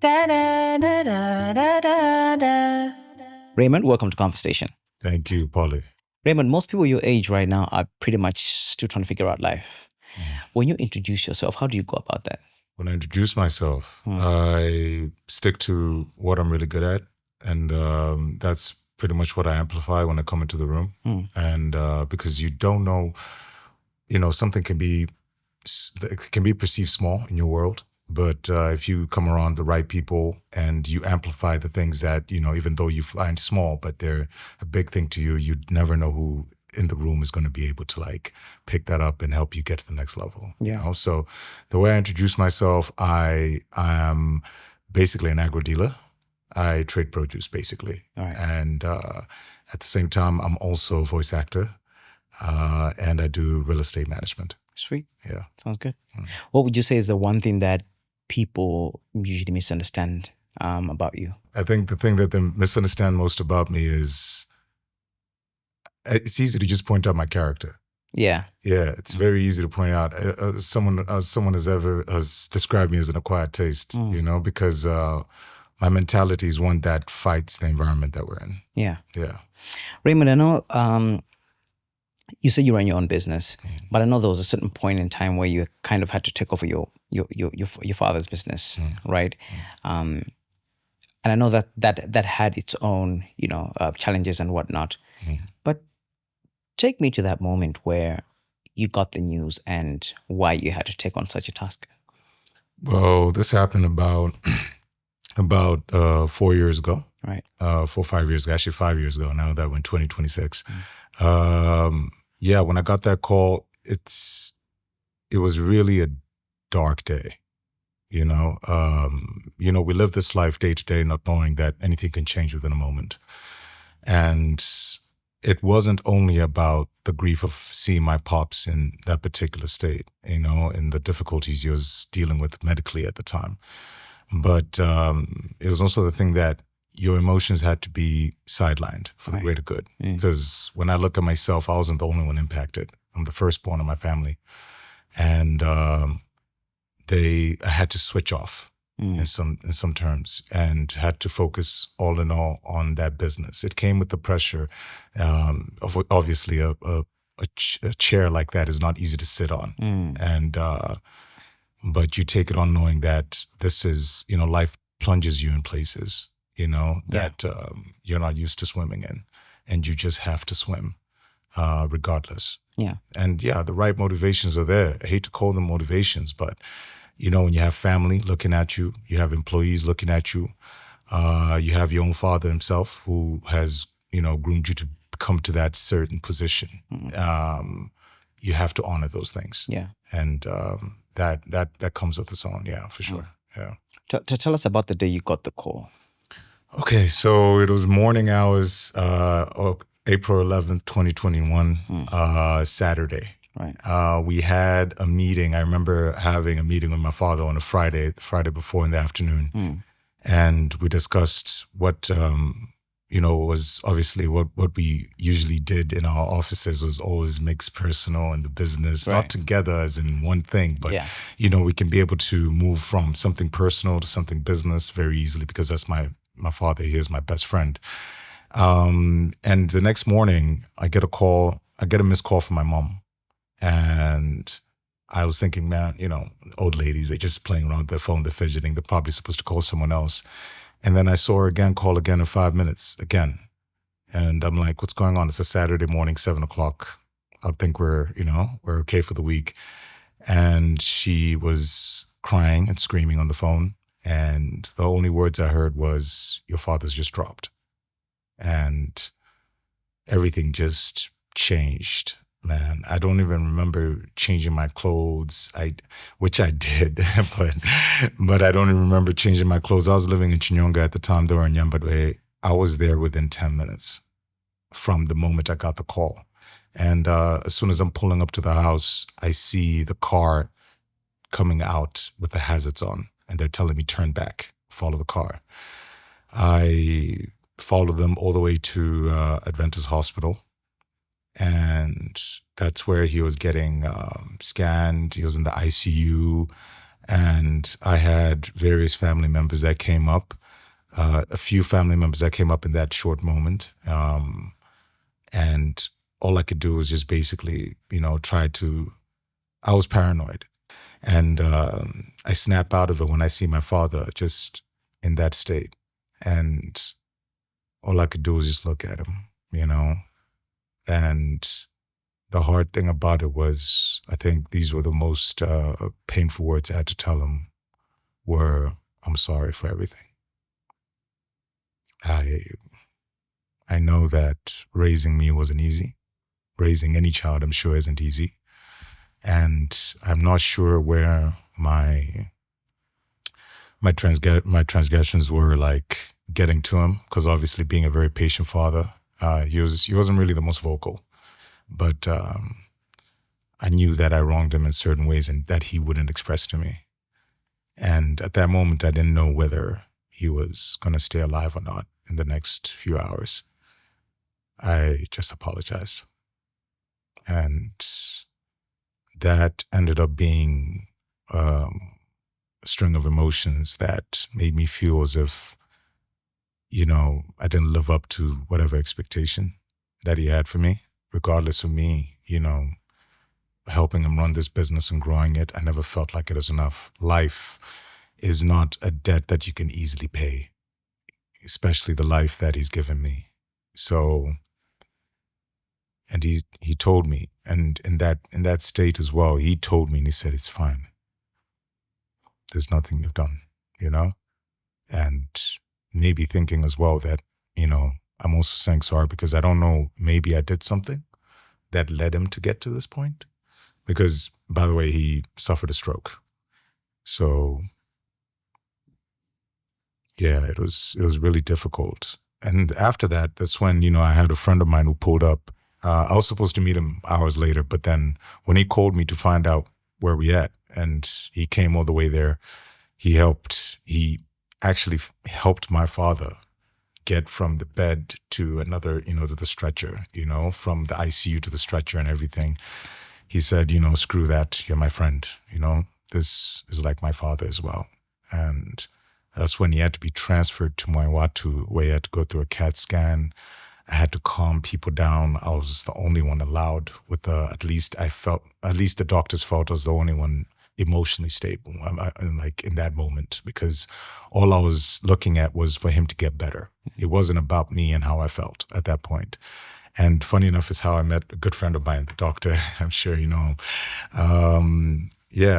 Da, da, da, da, da, da, da. Raymond, welcome to ConverStation. Thank you, Polly. Raymond, most people your age right now are pretty much still trying to figure out life. When you introduce yourself, how do you go about that? When I introduce myself, I stick to what I'm really good at. And that's pretty much what I amplify when I come into the room. And because you don't know, something can be perceived small in your world. But if you come around the right people and you amplify the things that, even though you find small, but they're a big thing to you, you'd never know who in the room is going to be able to pick that up and help you get to the next level. Yeah. So the way I introduce myself, I am basically an agro dealer. I trade produce basically. All right. And at the same time, I'm also a voice actor and I do real estate management. Sweet. Yeah. Sounds good. What would you say is the one thing that people usually misunderstand about you? I think the thing that they misunderstand most about me is it's easy to just point out my character. Yeah. Yeah, it's very easy to point out. Someone has described me as an acquired taste, because my mentality is one that fights the environment that we're in. Yeah. Yeah. Raymond, I know you said you ran your own business, but I know there was a certain point in time where you kind of had to take over your father's business, right? And I know that had its own, challenges and whatnot. But take me to that moment where you got the news and why you had to take on such a task. Well, this happened about 4 years ago. Right. 4 or 5 years ago, actually 5 years ago. Now that we're in 2026. When I got that call, it was really a dark day. We live this life day to day, not knowing that anything can change within a moment. And it wasn't only about the grief of seeing my pops in that particular state, and the difficulties he was dealing with medically at the time. But it was also the thing that your emotions had to be sidelined for the greater good. Because when I look at myself, I wasn't the only one impacted. I'm the firstborn of my family. And I had to switch off in some terms and had to focus all in all on that business. It came with the pressure. Obviously, a chair like that is not easy to sit on. And but you take it on knowing that this is, life plunges you in places, that you're not used to swimming in, and you just have to swim regardless. Yeah. And the right motivations are there. I hate to call them motivations, but, when you have family looking at you, you have employees looking at you, you have your own father himself who has, groomed you to come to that certain position. You have to honor those things. Yeah. And that comes with its own, for sure. Yeah. Tell us about the day you got the call. Okay, so it was morning hours, April 11th, 2021, Saturday. Right. We had a meeting. I remember having a meeting with my father on the Friday before in the afternoon. And we discussed what, was obviously what we usually did in our offices was always mix personal and the business, not together as in one thing, but, we can be able to move from something personal to something business very easily because that's my father. He is my best friend. And the next morning I get a missed call from my mom. And I was thinking, man, old ladies, they're just playing around with their phone, they're fidgeting, they're probably supposed to call someone else. And then I saw her call again in 5 minutes again. And I'm like, what's going on? It's a Saturday morning, 7:00. I think we're okay for the week. And she was crying and screaming on the phone. And the only words I heard was, your father's just dropped. And everything just changed. Man, I don't even remember changing my clothes, which I did, but I don't even remember changing my clothes. I was living in Chinyonga at the time. They were in Yambadwe. I was there within 10 minutes from the moment I got the call. And as soon as I'm pulling up to the house, I see the car coming out with the hazards on, and they're telling me, turn back, follow the car. I followed them all the way to Adventist Hospital. And that's where he was getting scanned. He was in the ICU. And I had various family members that came up, a few family members that came up in that short moment. And all I could do was just basically, I was paranoid. And I snap out of it when I see my father just in that state. And all I could do was just look at him, And the hard thing about it was, I think these were the most painful words I had to tell him were, I'm sorry for everything. I know that raising me wasn't easy. Raising any child, I'm sure, isn't easy. And I'm not sure where my transgressions were like getting to him, because obviously being a very patient father, he wasn't really the most vocal. But I knew that I wronged him in certain ways and that he wouldn't express to me. And at that moment, I didn't know whether he was going to stay alive or not in the next few hours. I just apologized. And that ended up being a string of emotions that made me feel as if, I didn't live up to whatever expectation that he had for me. Regardless of me, helping him run this business and growing it, I never felt like it was enough. Life is not a debt that you can easily pay, especially the life that he's given me. So, and he told me, and in that state as well, he told me and he said, it's fine. There's nothing you've done, And maybe thinking as well that, I'm also saying sorry because I don't know, maybe I did something that led him to get to this point. Because, by the way, he suffered a stroke. So, yeah, it was really difficult. And after that, that's when, I had a friend of mine who pulled up. I was supposed to meet him hours later, but then when he called me to find out where we at, and he came all the way there, he actually helped my father get from the bed to another, to the stretcher, from the ICU to the stretcher and everything. He said, screw that, you're my friend, this is like my father as well. And that's when he had to be transferred to Waiwatu, where he had to go through a CAT scan. I had to calm people down. I was the only one allowed with at least the doctors felt I was the only one emotionally stable, like in that moment, because all I was looking at was for him to get better. It wasn't about me and how I felt at that point. And funny enough is how I met a good friend of mine, the doctor. I'm sure you know him.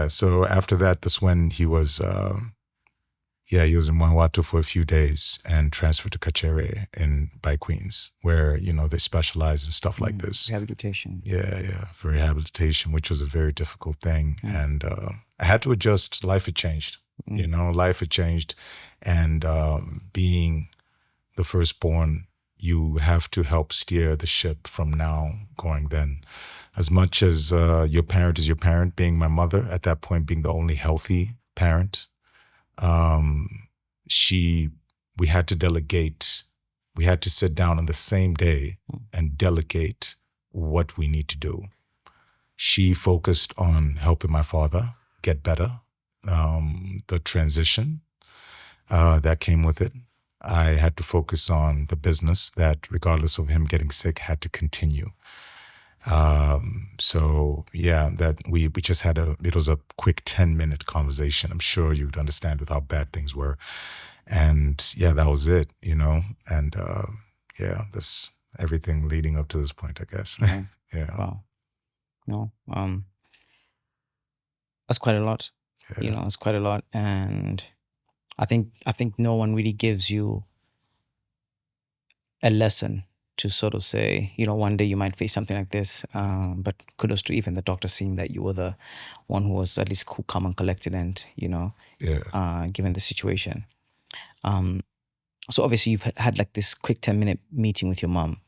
So after that, that's when he was, he was in Manawatu for a few days and transferred to Kachere by Queens, where, they specialize in stuff like this. Rehabilitation. Yeah, for rehabilitation, which was a very difficult thing. And I had to adjust. Life had changed, life had changed. And being the firstborn, you have to help steer the ship from now going then. As much as your parent is your parent, being my mother, at that point being the only healthy parent, we had to delegate. We had to sit down on the same day and delegate what we need to do. She focused on helping my father get better, the transition that came with it. I had to focus on the business that, regardless of him getting sick, had to continue. That we just had it was a quick 10-minute conversation. I'm sure you'd understand with how bad things were. And that was it, and this everything leading up to this point, I guess. Yeah. Wow. No, that's quite a lot. Yeah. That's quite a lot. And I think no one really gives you a lesson to sort of say, one day you might face something like this. But kudos to even the doctor, seeing that you were the one who was at least cool, calm, and collected, and given the situation. So obviously you've had like this quick 10-minute meeting with your mom,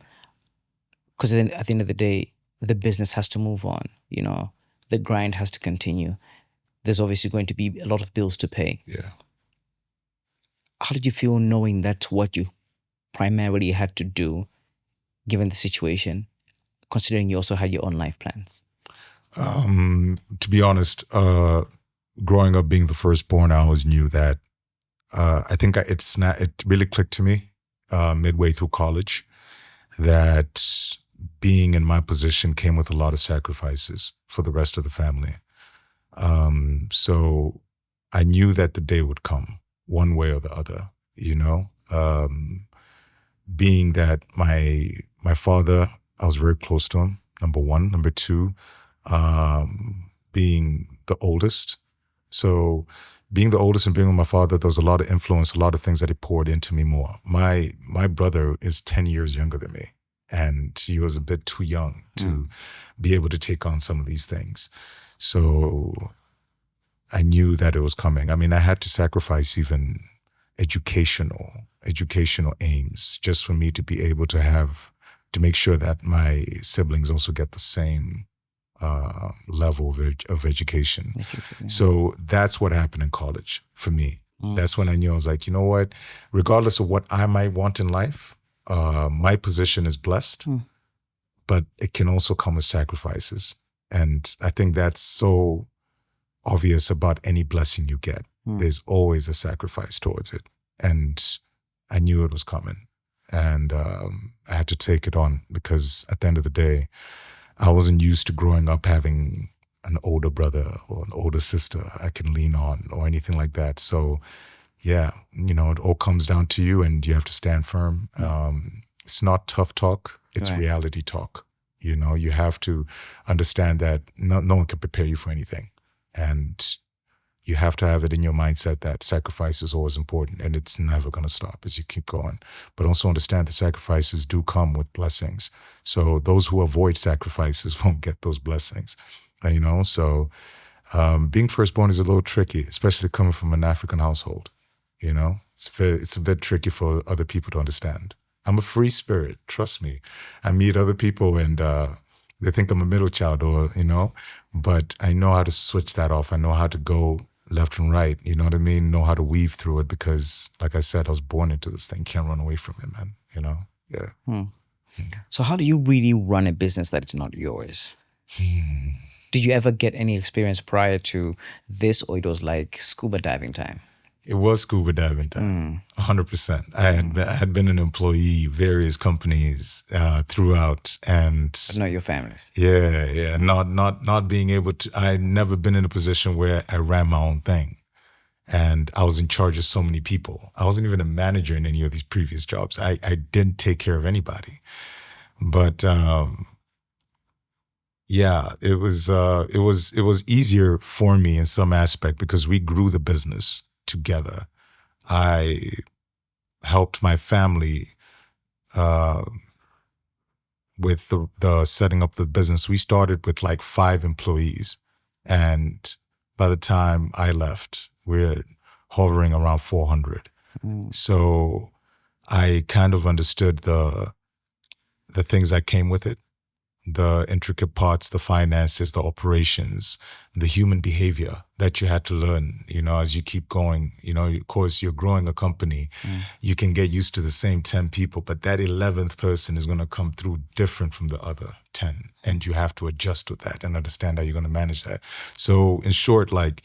because then at the end of the day, the business has to move on. The grind has to continue. There's obviously going to be a lot of bills to pay. Yeah. How did you feel knowing that's what you primarily had to do, given the situation, considering you also had your own life plans? To be honest, growing up being the firstborn, I always knew that. I think it really clicked to me midway through college that being in my position came with a lot of sacrifices for the rest of the family. So I knew that the day would come one way or the other, you know. Being that my father, I was very close to him, number one. Number two, being the oldest. So being the oldest and being with my father, there was a lot of influence, a lot of things that he poured into me more. My brother is 10 years younger than me, and he was a bit too young to be able to take on some of these things. So I knew that it was coming. I mean, I had to sacrifice even educational aims just for me to be able to make sure that my siblings also get the same level of education. So that's what happened in college for me. That's when I knew I was like, you know what, regardless of what I might want in life, my position is blessed, but it can also come with sacrifices. And I think that's so obvious about any blessing you get. There's always a sacrifice towards it. And I knew it was coming. And I had to take it on because at the end of the day, I wasn't used to growing up having an older brother or an older sister I can lean on or anything like that. So yeah, you know, it all comes down to you and you have to stand firm. It's not tough talk, it's reality talk. You know, you have to understand that no one can prepare you for anything. And you have to have it in your mindset that sacrifice is always important and it's never going to stop as you keep going. But also understand that sacrifices do come with blessings. So those who avoid sacrifices won't get those blessings, you know? So being firstborn is a little tricky, especially coming from an African household, you know? It's a bit tricky for other people to understand. I'm a free spirit, trust me. I meet other people and they think I'm a middle child or, you know, but I know how to switch that off. I know how to go left and right, you know what I mean? Know how to weave through it because, like I said, I was born into this thing. Can't run away from it, man, you know? Yeah. So how do you really run a business that is not yours? Did you ever get any experience prior to this or it was like scuba diving time? It was scuba diving time, 100%. I had been an employee, various companies throughout, and But not your families. Yeah. Not being able to. I had never been in a position where I ran my own thing, and I was in charge of so many people. I wasn't even a manager in any of these previous jobs. I didn't take care of anybody, but yeah, it was easier for me in some aspect because we grew the business together. I helped my family with the setting up the business. We started with like 5 employees, and by the time I left, we're hovering around 400. So I kind of understood the things that came with it, the intricate parts, the finances, the operations, the human behavior that you had to learn, you know, as you keep going. You know, of course, you're growing a company. You can get used to the same 10 people, but that 11th person is going to come through different from the other 10. And you have to adjust with that and understand how you're going to manage that. So in short, like,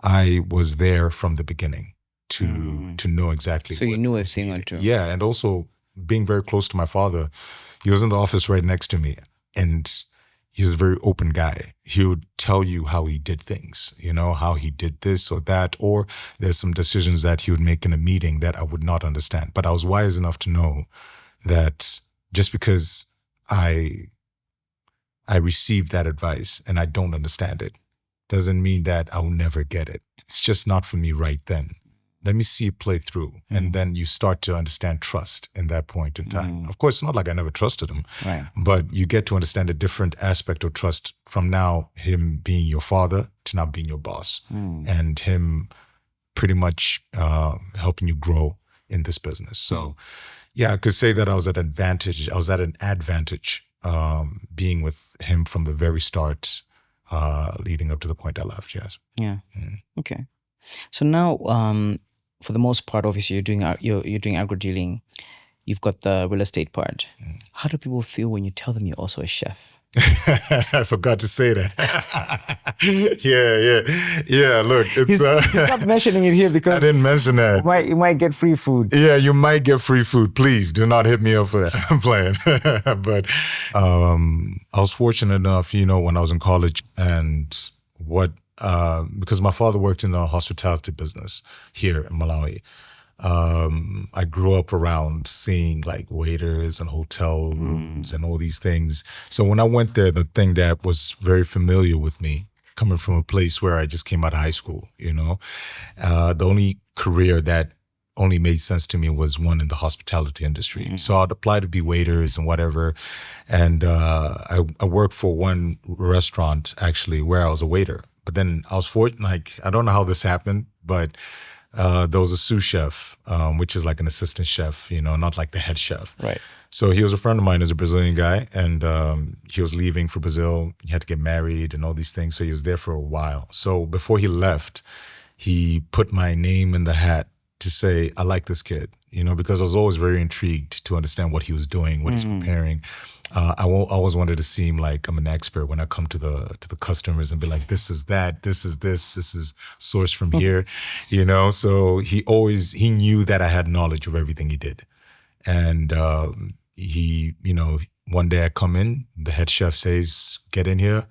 I was there from the beginning to know exactly. So you knew everything on too. Yeah, and also being very close to my father, he was in the office right next to me. And he was a very open guy. He would tell you how he did things, you know, how he did this or that, or there's some decisions that he would make in a meeting that I would not understand. But I was wise enough to know that just because I received that advice and I don't understand it, doesn't mean that I will never get it. It's just not for me right then. Let me see it play through. And then you start to understand trust in that point in time. Of course, it's not like I never trusted him, but you get to understand a different aspect of trust from now him being your father to now being your boss and him pretty much helping you grow in this business. So yeah, I could say that I was at an advantage being with him from the very start, leading up to the point I left, yes. Yeah. Okay. So now, for the most part, obviously you're doing agro dealing. you've got the real estate part. How do people feel when you tell them you're also a chef? I forgot to say that. yeah. Look, He's not mentioning it here because I didn't mention that. You might get free food. Yeah, you might get free food. Please do not hit me up for that. I'm playing. But I was fortunate enough, when I was in college because my father worked in the hospitality business here in Malawi. I grew up around seeing like waiters and hotel rooms and all these things. So when I went there, the thing that was very familiar with me, coming from a place where I just came out of high school, the only career that only made sense to me was one in the hospitality industry. So I'd apply to be waiters and whatever. And I worked for one restaurant actually where I was a waiter. But then I was fortunate, I don't know how this happened, but there was a sous chef, which is like an assistant chef, not like the head chef. Right. So he was a friend of mine, as a Brazilian guy, and he was leaving for Brazil. He had to get married and all these things. So he was there for a while. So before he left, he put my name in the hat to say, I like this kid, because I was always very intrigued to understand what he was doing, what he's preparing. I always wanted to seem like I'm an expert when I come to the customers and be like, this is that, this is this is sourced from here, So he knew that I had knowledge of everything he did. And he, one day I come in, the head chef says, get in here.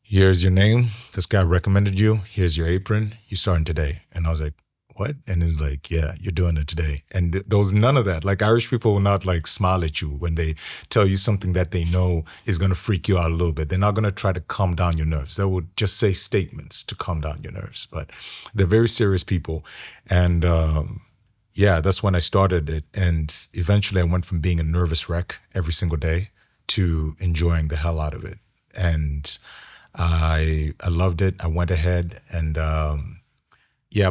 Here's your name. This guy recommended you. Here's your apron. You're starting today. And I was like, what? And he's like, yeah, you're doing it today. And there was none of that. Like Irish people will not like smile at you when they tell you something that they know is going to freak you out a little bit. They're not going to try to calm down your nerves. They will just say statements to calm down your nerves. But they're very serious people. And that's when I started it. And eventually I went from being a nervous wreck every single day to enjoying the hell out of it. And I loved it. I went ahead and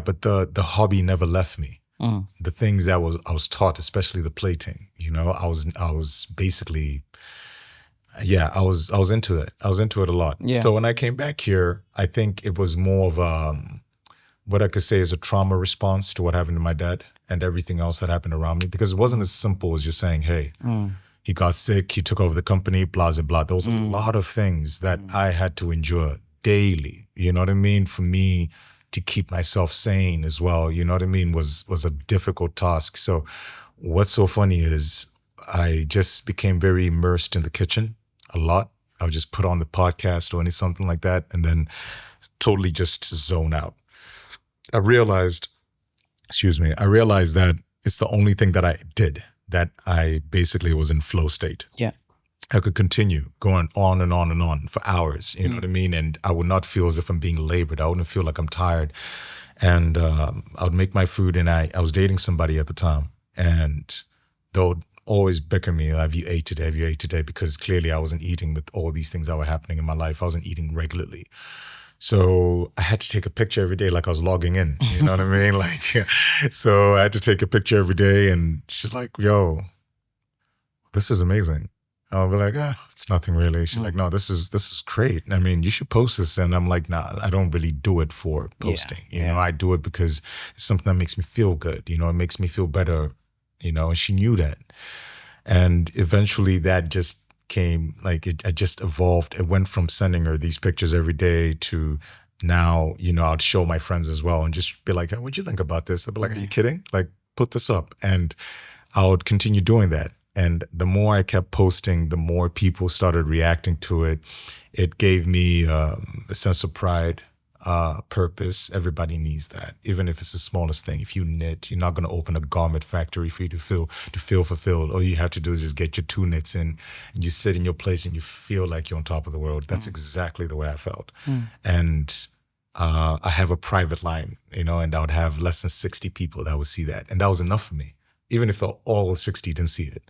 but the hobby never left me. The things that I was taught, especially the plating, I was basically, I was into it. I was into it a lot. Yeah. So when I came back here, I think it was more of what I could say is a trauma response to what happened to my dad and everything else that happened around me, because it wasn't as simple as just saying, hey, he got sick, he took over the company, blah, blah, blah. There was a lot of things that I had to endure daily, you know what I mean? For me to keep myself sane as well, you know what I mean, was a difficult task. So what's so funny is I just became very immersed in the kitchen a lot. I would just put on the podcast or something like that and then totally just zone out. I realized that it's the only thing that I did, that I basically was in flow state. Yeah. I could continue going on and on and on for hours, you know what I mean? And I would not feel as if I'm being labored. I wouldn't feel like I'm tired. And I would make my food, and I was dating somebody at the time, and they would always bicker me, have you ate today? Have you ate today? Because clearly I wasn't eating with all these things that were happening in my life. I wasn't eating regularly. So I had to take a picture every day like I was logging in, you know what I mean? So I had to take a picture every day, and she's like, yo, this is amazing. I'll be like, it's nothing really. She's like, no, this is great. I mean, you should post this. And I'm like, nah, I don't really do it for posting. You know, I do it because it's something that makes me feel good. You know, it makes me feel better, and she knew that. And eventually that just came, it just evolved. It went from sending her these pictures every day to now, I'd show my friends as well and just be like, hey, what'd you think about this? They'd be like, are you kidding? Like, put this up. And I would continue doing that. And the more I kept posting, the more people started reacting to it. It gave me a sense of pride, purpose. Everybody needs that, even if it's the smallest thing. If you knit, you're not going to open a garment factory for you to feel fulfilled. All you have to do is just get your 2 knits in, and you sit in your place and you feel like you're on top of the world. That's exactly the way I felt. And I have a private line, and I would have less than 60 people that would see that. And that was enough for me, even if all 60 didn't see it.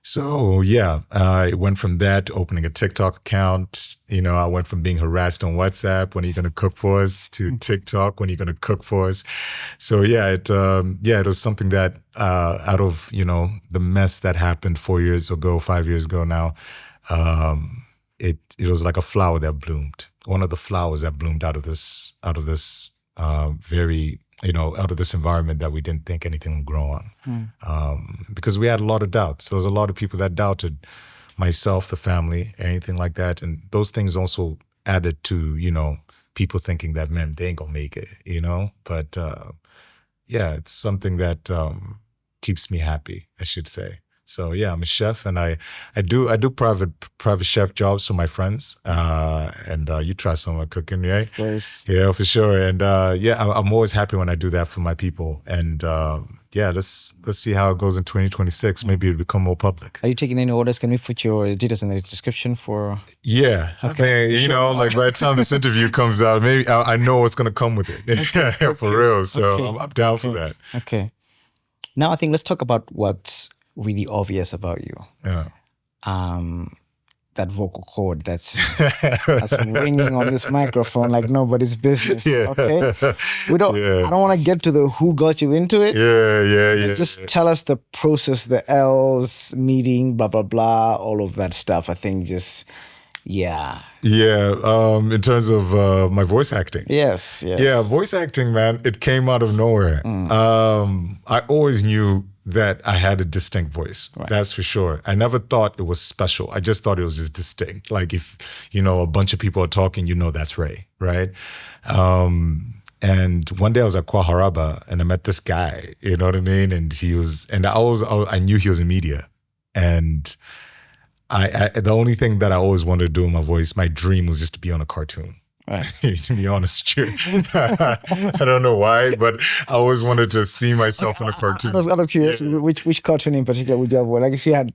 So I went from that to opening a TikTok account. I went from being harassed on WhatsApp, when are you going to cook for us, to TikTok, when are you going to cook for us. So it was something that out of, the mess that happened 4 years ago, 5 years ago now, it was like a flower that bloomed. One of the flowers that bloomed out of this very out of this environment that we didn't think anything would grow on. Because we had a lot of doubts. There was a lot of people that doubted myself, the family, anything like that. And those things also added to, people thinking that, man, they ain't gonna make it, But yeah, it's something that keeps me happy, I should say. So yeah, I'm a chef, and I do private chef jobs for my friends. And you try some of my cooking, right? Of course. Yeah, for sure. And I'm always happy when I do that for my people. And let's see how it goes in 2026. Maybe it'll become more public. Are you taking any orders? Can we put your details in the description for? Yeah, Okay. I think, like by the time this interview comes out, maybe I know what's gonna come with it. For real. So Okay. I'm down for that. Okay. Now I think let's talk about what's really obvious about you. Yeah. That vocal cord that's ringing on this microphone like nobody's business. Yeah. Okay. I don't want to get to the who got you into it. Yeah. Just tell us the process, the L's meeting, blah blah blah, all of that stuff. I think Yeah. In terms of my voice acting. Yes. Yeah, voice acting, man, it came out of nowhere. I always knew that I had a distinct voice. Right. That's for sure. I never thought it was special. I just thought it was just distinct. Like if, a bunch of people are talking, that's Ray, right? And one day I was at Kwaharaba and I met this guy, you know what I mean? And I knew he was in media. And I the only thing that I always wanted to do in my voice, my dream was just to be on a cartoon. Right. To be honest with you. I don't know why, but I always wanted to see myself in a cartoon. Out of curiosity, which cartoon in particular would you have? Like if you had,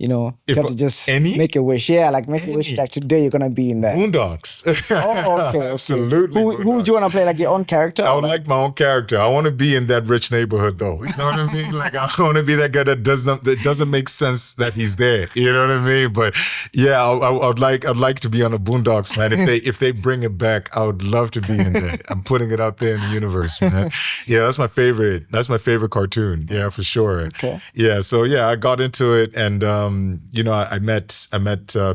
you had to just make a wish. Yeah, like make a wish like today you're going to be in that. Boondocks. Okay. Absolutely. Who would you want to play? Like your own character? I would like my own character. I want to be in that rich neighborhood though. You know what I mean? Like I want to be that guy that doesn't make sense that he's there. You know what I mean? But yeah, I'd like to be on the Boondocks, man. If they bring it back, I would love to be in there. I'm putting it out there in the universe, man. Yeah, that's my favorite. That's my favorite cartoon. Yeah, for sure. Okay. Yeah, so yeah, I got into it, and I met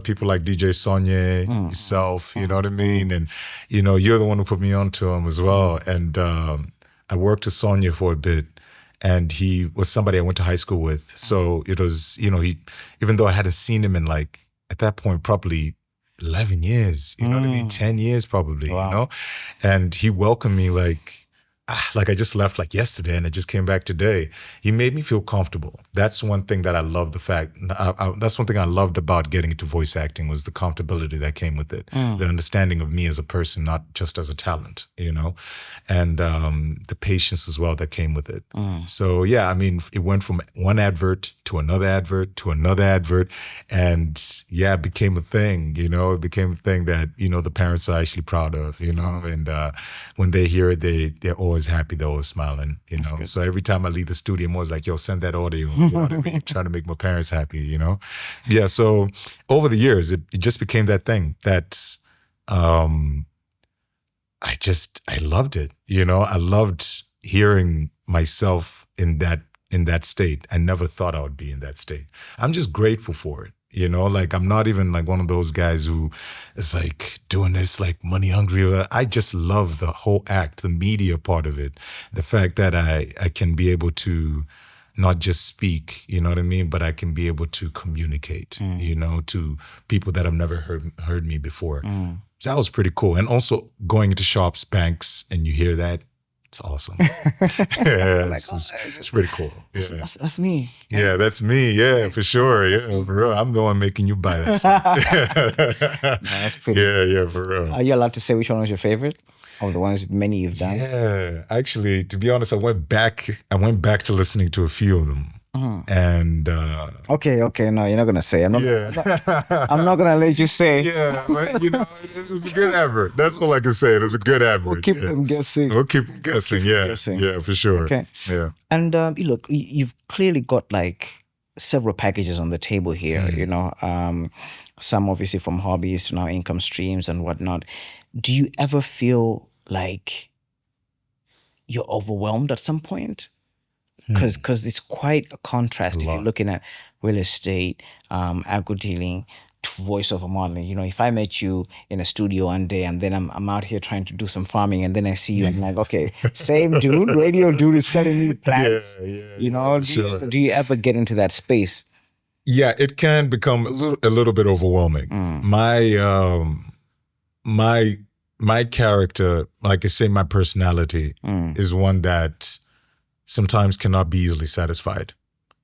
people like DJ Sonye, yourself. You know what I mean? And you're the one who put me onto him as well. And I worked with Sonye for a bit. And he was somebody I went to high school with. So it was, he, even though I hadn't seen him in at that point, probably 11 years, you know what I mean? 10 years probably, Wow. And he welcomed me like I just left yesterday and I just came back today. He made me feel comfortable. That's one thing that I love that's one thing I loved about getting into voice acting was the comfortability that came with it. The understanding of me as a person, not just as a talent, and the patience as well that came with it. So yeah, I mean, it went from one advert to another advert to another advert. And yeah, it became a thing, it became a thing that, the parents are actually proud of, and when they hear it, they're always happy, they're always smiling, So every time I leave the studio, I'm always like, yo, send that audio, you know what I mean? Trying to make my parents happy, Yeah, so over the years, it just became that thing that I loved it, I loved hearing myself in that state. I never thought I would be in that state. I'm just grateful for it. I'm not even one of those guys who is doing this money hungry. I just love the whole act, the media part of it. The fact that I can be able to not just speak, you know what I mean, but I can be able to communicate, to people that have never heard me before. That was pretty cool. And also going into shops, banks, and you hear that. It's awesome. Yeah, it's pretty cool. Yeah. That's me. Yeah, that's me. Yeah, for sure. Yeah, for real. I'm the one making you buy that stuff. That's pretty. Yeah, for real. Are you allowed to say which one was your favorite of the ones many you've done? Yeah, actually, to be honest, I went back to listening to a few of them. And okay, no, you're not gonna say. I'm not gonna let you say. Yeah, but it's a good advert. That's all I can say. It's a good advert. We'll keep them guessing. We'll keep them guessing. Yeah, yeah, for sure. Okay. Yeah. And look, you've clearly got several packages on the table here. Some obviously from hobbies to now income streams and whatnot. Do you ever feel like you're overwhelmed at some point? Because it's quite a contrast if you're looking at real estate, agro dealing, voiceover modeling. If I met you in a studio one day and then I'm out here trying to do some farming and then I see you, I'm like, okay, same dude, radio dude is selling me plants. Do you ever get into that space? Yeah, it can become a little bit overwhelming. My character, like I say, my personality is one that sometimes cannot be easily satisfied.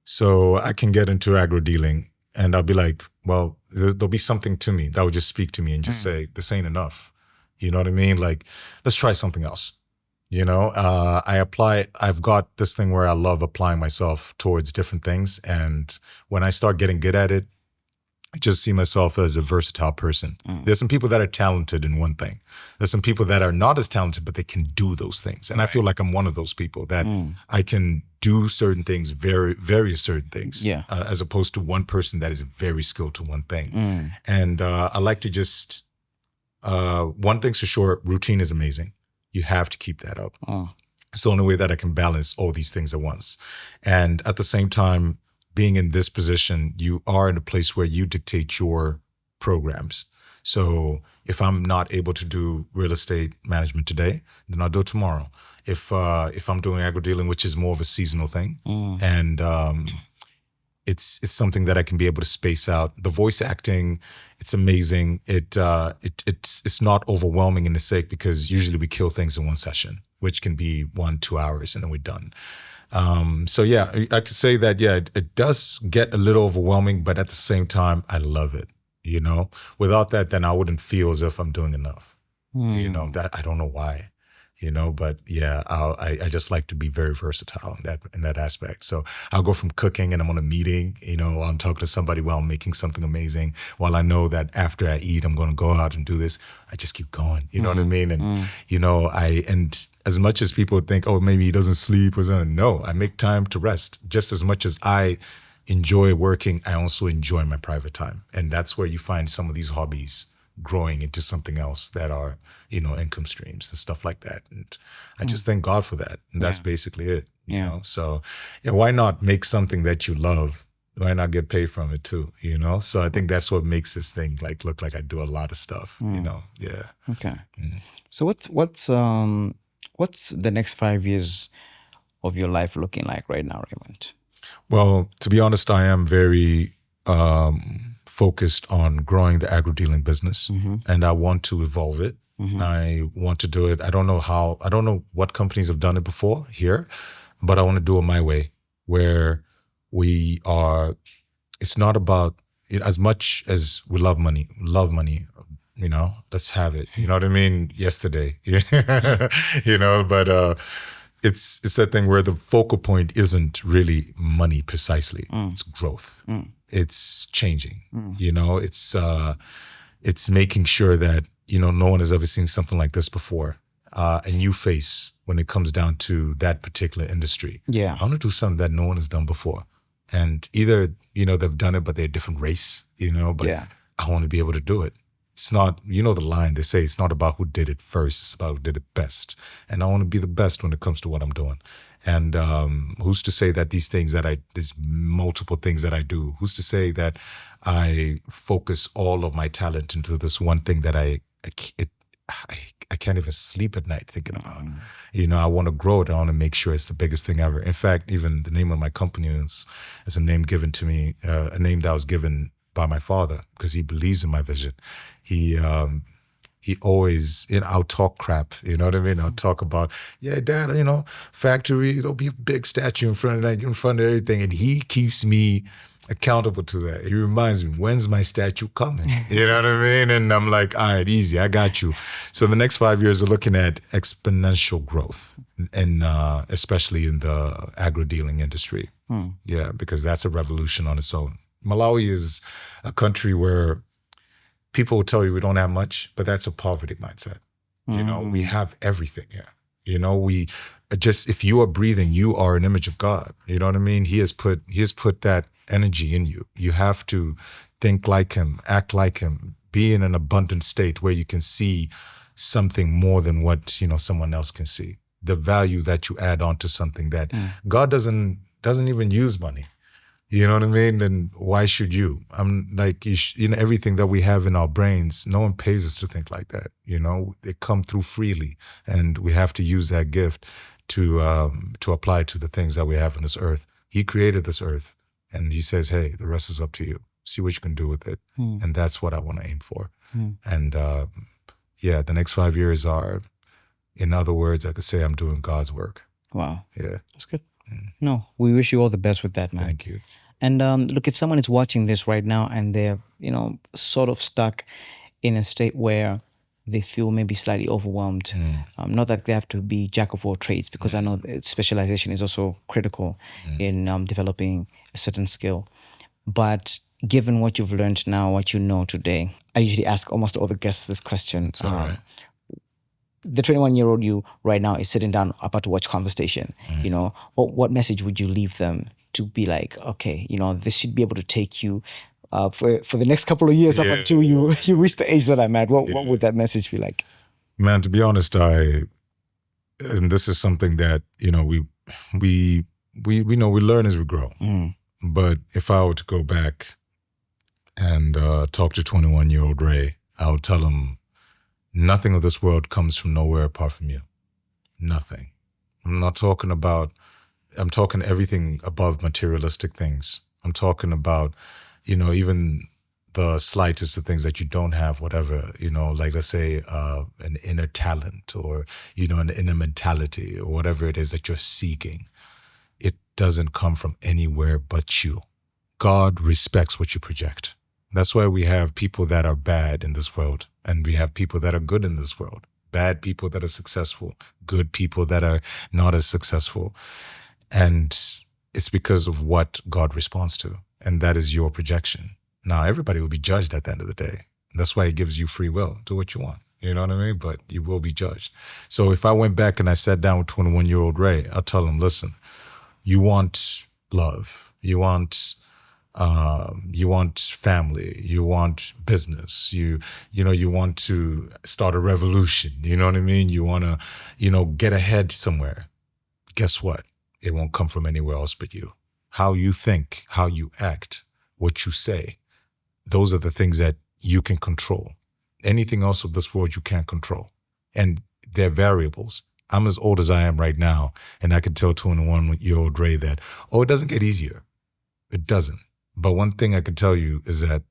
So I can get into agro dealing and I'll be like, well, there'll be something to me that would just speak to me and just say, this ain't enough. You know what I mean? Like, let's try something else. I've got this thing where I love applying myself towards different things. And when I start getting good at it, I just see myself as a versatile person. There's some people that are talented in one thing. There's some people that are not as talented, but they can do those things. And I feel like I'm one of those people that I can do certain things, various certain things, as opposed to one person that is very skilled to one thing. And I like to just, one thing's for sure, routine is amazing. You have to keep that up. It's the only way that I can balance all these things at once. And at the same time, being in this position, you are in a place where you dictate your programs. So if I'm not able to do real estate management today, then I'll do it tomorrow. If I'm doing agro dealing, which is more of a seasonal thing, and it's something that I can be able to space out. The voice acting, it's amazing. It's not overwhelming in the sake because usually we kill things in one session, which can be 1-2 hours, and then we're done. So yeah, I could say that, it does get a little overwhelming, but at the same time, I love it, Without that, then I wouldn't feel as if I'm doing enough, that I don't know why, but yeah, I just like to be very versatile in that aspect. So I'll go from cooking and I'm on a meeting, I'm talking to somebody while I'm making something amazing. While I know that after I eat, I'm going to go out and do this, I just keep going, you know what I mean? And, and as much as people think, oh, maybe he doesn't sleep or something, no, I make time to rest. Just as much as I enjoy working, I also enjoy my private time. And that's where you find some of these hobbies growing into something else that are, income streams and stuff like that. And I just thank God for that. And that's basically it, you know? So why not make something that you love? Why not get paid from it too, So I think that's what makes this thing look like I do a lot of stuff, Yeah. Okay. So what's the next 5 years of your life looking like right now, Raymond? Well, to be honest, I am very focused on growing the agro dealing business, and I want to evolve it. I want to do it. I don't know what companies have done it before here, but I want to do it my way, where it's not about, as much as we love money, let's have it. You know what I mean? Yesterday, but it's that thing where the focal point isn't really money precisely. It's growth. It's changing. It's making sure that no one has ever seen something like this before. A new face when it comes down to that particular industry. Yeah, I want to do something that no one has done before, and either they've done it, but they're a different race. But I want to be able to do it. It's not, the line, they say it's not about who did it first, it's about who did it best. And I want to be the best when it comes to what I'm doing. And who's to say that these multiple things that I do, who's to say that I focus all of my talent into this one thing that I can't even sleep at night thinking about. I want to grow it. I want to make sure it's the biggest thing ever. In fact, even the name of my company is a name given to me, a name that was given by my father, because he believes in my vision. He always, I'll talk crap, you know what I mean? I'll talk about, Dad, factory, there'll be a big statue in front of everything. And he keeps me accountable to that. He reminds me, when's my statue coming? You know what I mean? And I'm like, all right, easy, I got you. So the next 5 years are looking at exponential growth, and especially in the agro dealing industry. Yeah, because that's a revolution on its own. Malawi is a country where people will tell you we don't have much, but that's a poverty mindset. We have everything here. We just, if you are breathing, you are an image of God. You know what I mean? He has put that energy in you. You have to think like him, act like him, be in an abundant state where you can see something more than what, someone else can see. The value that you add on to something that God doesn't even use money. You know what I mean? Then why should you? I'm like, everything that we have in our brains, no one pays us to think like that. They come through freely, and we have to use that gift to apply to the things that we have on this earth. He created this earth, and he says, hey, the rest is up to you. See what you can do with it. And that's what I want to aim for. And the next 5 years are, in other words, I could say I'm doing God's work. Wow. Yeah. That's good. No, we wish you all the best with that, man. Thank you. And look, if someone is watching this right now and they're, sort of stuck in a state where they feel maybe slightly overwhelmed, not that they have to be jack of all trades, because I know specialization is also critical in developing a certain skill. But given what you've learned now, what you know today, I usually ask almost all the guests this question. It's all right. The 21-year-old you right now is sitting down about to watch ConverStation. What message would you leave them to be like, okay, this should be able to take you for the next couple of years up until you reach the age that I'm at? What would that message be like? Man, to be honest, and this is something that we learn as we grow. But if I were to go back and talk to 21-year-old Ray, I would tell him, nothing of this world comes from nowhere apart from you. Nothing. I'm talking everything above materialistic things. I'm talking about, even the slightest of things that you don't have, whatever, like let's say an inner talent or, an inner mentality or whatever it is that you're seeking. It doesn't come from anywhere but you. God respects what you project. That's why we have people that are bad in this world, and we have people that are good in this world. Bad people that are successful, good people that are not as successful. And it's because of what God responds to, and that is your projection. Now, everybody will be judged at the end of the day. That's why he gives you free will. Do what you want. You know what I mean? But you will be judged. So if I went back and I sat down with 21-year-old Ray, I'll tell him, listen, you want love. You want family, you want business, you want to start a revolution, you know what I mean? You want to, get ahead somewhere. Guess what? It won't come from anywhere else but you. How you think, how you act, what you say, those are the things that you can control. Anything else of this world you can't control. And they're variables. I'm as old as I am right now, and I can tell 21-year-old Ray that, it doesn't get easier. It doesn't. But one thing I can tell you is that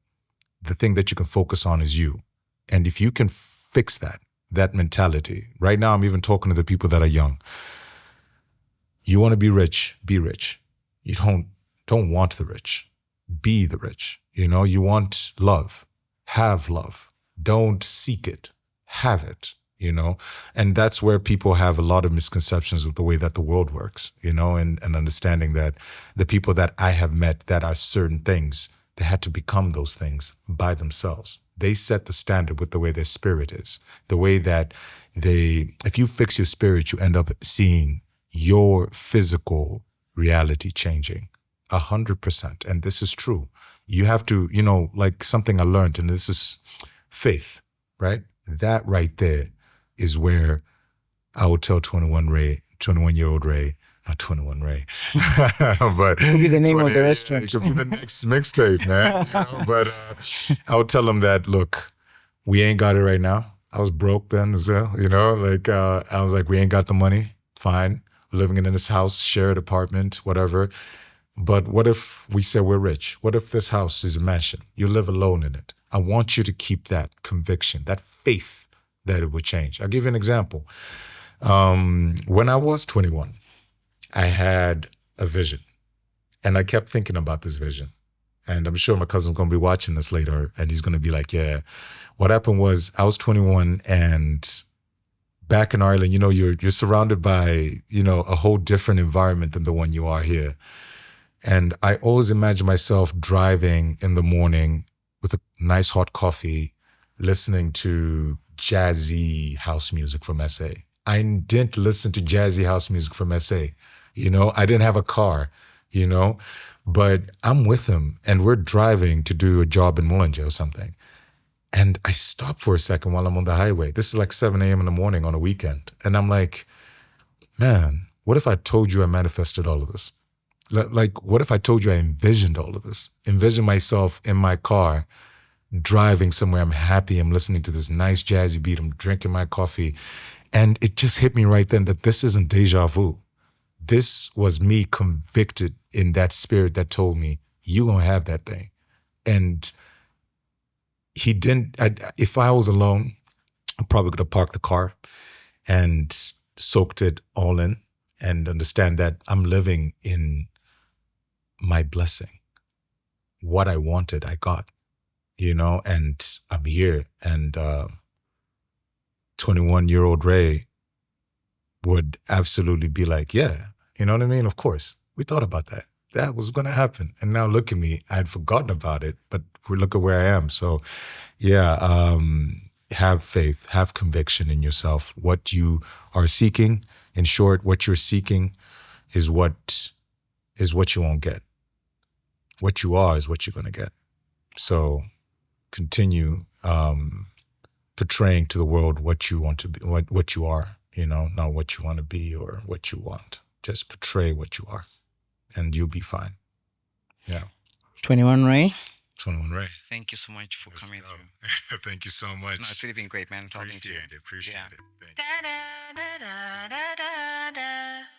the thing that you can focus on is you. And if you can fix that mentality, right now I'm even talking to the people that are young. You want to be rich, be rich. You don't want the rich, be the rich. You want love, have love. Don't seek it, have it. And that's where people have a lot of misconceptions of the way that the world works, and understanding that the people that I have met that are certain things, they had to become those things by themselves. They set the standard with the way their spirit is, the way that if you fix your spirit, you end up seeing your physical reality changing 100%. And this is true. You have to, like something I learned, and this is faith, right? That right there is where I would tell 21-year-old Ray, not 21 Ray, but it could be the name of the restaurant. It could be the next mixtape, man. But I would tell him that, look, we ain't got it right now. I was broke then as well, I was like, we ain't got the money. Fine. We're living in this house, shared apartment, whatever. But what if we say we're rich? What if this house is a mansion? You live alone in it. I want you to keep that conviction, that faith that it would change. I'll give you an example. When I was 21, I had a vision, and I kept thinking about this vision. And I'm sure my cousin's going to be watching this later, and he's going to be like, yeah. What happened was I was 21, and back in Ireland, you're surrounded by, a whole different environment than the one you are here. And I always imagine myself driving in the morning with a nice hot coffee, listening to jazzy house music from SA. I didn't listen to jazzy house music from SA. I didn't have a car, but I'm with him, and we're driving to do a job in Mulanje or something. And I stop for a second while I'm on the highway. This is like 7 a.m. in the morning on a weekend. And I'm like, man, what if I told you I manifested all of this? like, what if I told you I envisioned all of this? Envision myself in my car, driving somewhere. I'm happy. I'm listening to this nice jazzy beat. I'm drinking my coffee. And it just hit me right then that this isn't deja vu. This was me convicted in that spirit that told me, you gonna have that thing. And he didn't, if I was alone, I probably could have parked the car and soaked it all in and understand that I'm living in my blessing. What I wanted, I got, and I'm here. And 21-year-old Ray would absolutely be like, yeah, you know what I mean? Of course, we thought about that. That was going to happen. And now look at me. I had forgotten about it, but look at where I am. So yeah, have faith, have conviction in yourself. What you are seeking, in short, what you're seeking is what you won't get. What you are is what you're going to get. So continue portraying to the world what you want to be, what you are, not what you want to be or what you want. Just portray what you are and you'll be fine. Yeah. 21 Ray. 21 Ray. Thank you so much for coming through. Thank you so much. No, it's really been great, man, talking to you. Appreciate it. Yeah. Thank you.